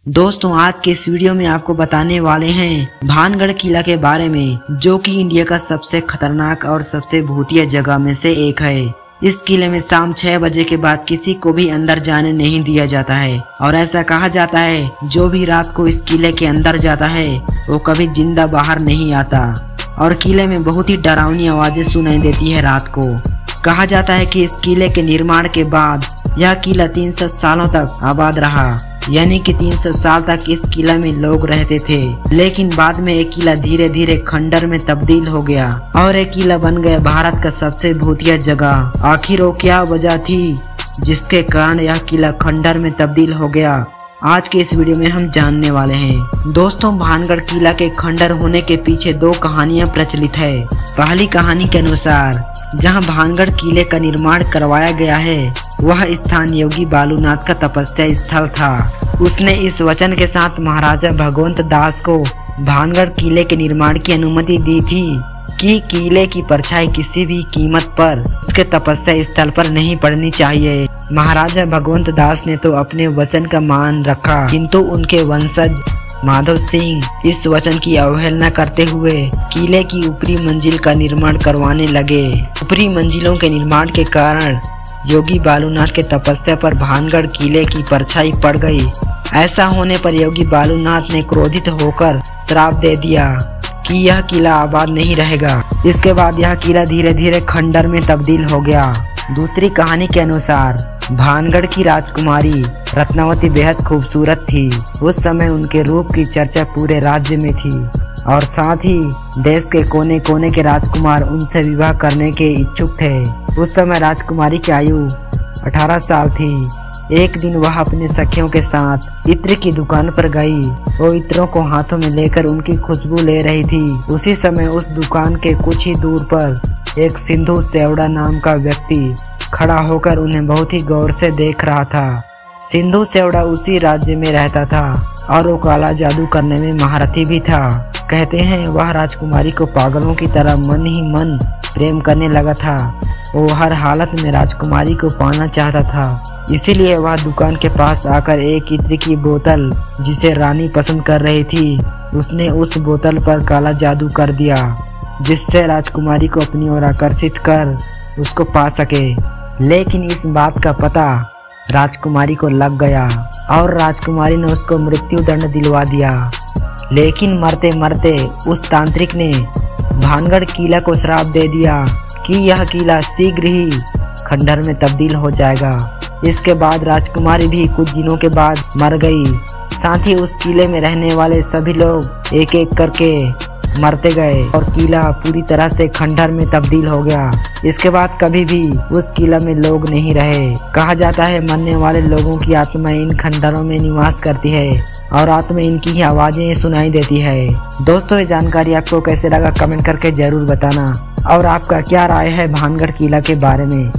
दोस्तों आज के इस वीडियो में आपको बताने वाले हैं भानगढ़ किला के बारे में, जो कि इंडिया का सबसे खतरनाक और सबसे भूतिया जगह में से एक है। इस किले में शाम 6 बजे के बाद किसी को भी अंदर जाने नहीं दिया जाता है और ऐसा कहा जाता है जो भी रात को इस किले के अंदर जाता है वो कभी जिंदा बाहर नहीं आता। और किले में बहुत ही डरावनी आवाजें सुनाई देती है रात को। कहा जाता है कि इस किले के निर्माण के बाद यह किला 300 सालों तक आबाद रहा, यानी कि 300 साल तक इस किला में लोग रहते थे। लेकिन बाद में एक किला धीरे धीरे खंडर में तब्दील हो गया और एक किला बन गया भारत का सबसे भूतिया जगह। आखिर वो क्या वजह थी जिसके कारण यह किला खंडर में तब्दील हो गया, आज के इस वीडियो में हम जानने वाले हैं। दोस्तों भानगढ़ किला के खंडर होने के पीछे 2 कहानियां प्रचलित है। पहली कहानी के अनुसार जहां भानगढ़ किले का निर्माण करवाया गया है वह स्थान योगी बालूनाथ का तपस्या स्थल था। उसने इस वचन के साथ महाराजा भगवंत दास को भानगढ़ किले के निर्माण की अनुमति दी थी कि किले की परछाई किसी भी कीमत पर उसके तपस्या स्थल पर नहीं पड़नी चाहिए। महाराजा भगवंत दास ने तो अपने वचन का मान रखा, किंतु उनके वंशज माधव सिंह इस वचन की अवहेलना करते हुए किले की ऊपरी मंजिल का निर्माण करवाने लगे। ऊपरी मंजिलों के निर्माण के कारण योगी बालूनाथ के तपस्या पर भानगढ़ किले की परछाई पड़ गई। ऐसा होने पर योगी बालूनाथ ने क्रोधित होकर श्राप दे दिया कि यह किला आबाद नहीं रहेगा। इसके बाद यह किला धीरे धीरे खंडर में तब्दील हो गया। दूसरी कहानी के अनुसार भानगढ़ की राजकुमारी रत्नावती बेहद खूबसूरत थी। उस समय उनके रूप की चर्चा पूरे राज्य में थी और साथ ही देश के कोने कोने के राजकुमार उनसे विवाह करने के इच्छुक थे। उस समय राजकुमारी की आयु 18 साल थी। एक दिन वह अपने सखियों के साथ इत्र की दुकान पर गई। वो इत्रों को हाथों में लेकर उनकी खुशबू ले रही थी। उसी समय उस दुकान के कुछ ही दूर पर एक सिंधु सेवड़ा नाम का व्यक्ति खड़ा होकर उन्हें बहुत ही गौर से देख रहा था। सिंधु सेवड़ा उसी राज्य में रहता था और वो काला जादू करने में महारथी भी था। कहते हैं वह राजकुमारी को पागलों की तरह मन ही मन प्रेम करने लगा था। वो हर हालत में राजकुमारी को पाना चाहता था, इसीलिए वह दुकान के पास आकर एक इत्र की बोतल जिसे रानी पसंद कर रही थी, उसने उस बोतल पर काला जादू कर दिया जिससे राजकुमारी को अपनी ओर आकर्षित कर उसको पा सके। लेकिन इस बात का पता राजकुमारी को लग गया और राजकुमारी ने उसको मृत्यु दंड दिलवा दिया। लेकिन मरते मरते उस तांत्रिक ने भानगढ़ किला को श्राप दे दिया कि यह किला शीघ्र ही खंडर में तब्दील हो जाएगा। इसके बाद राजकुमारी भी कुछ दिनों के बाद मर गई। साथ ही उस किले में रहने वाले सभी लोग एक एक करके मरते गए और किला पूरी तरह से खंडर में तब्दील हो गया। इसके बाद कभी भी उस किला में लोग नहीं रहे। कहा जाता है मरने वाले लोगों की आत्मा इन खंडरों में निवास करती है और रात में इनकी ही आवाजें सुनाई देती है। दोस्तों ये जानकारी आपको कैसे लगा कमेंट करके जरूर बताना और आपका क्या राय है भानगढ़ किला के बारे में।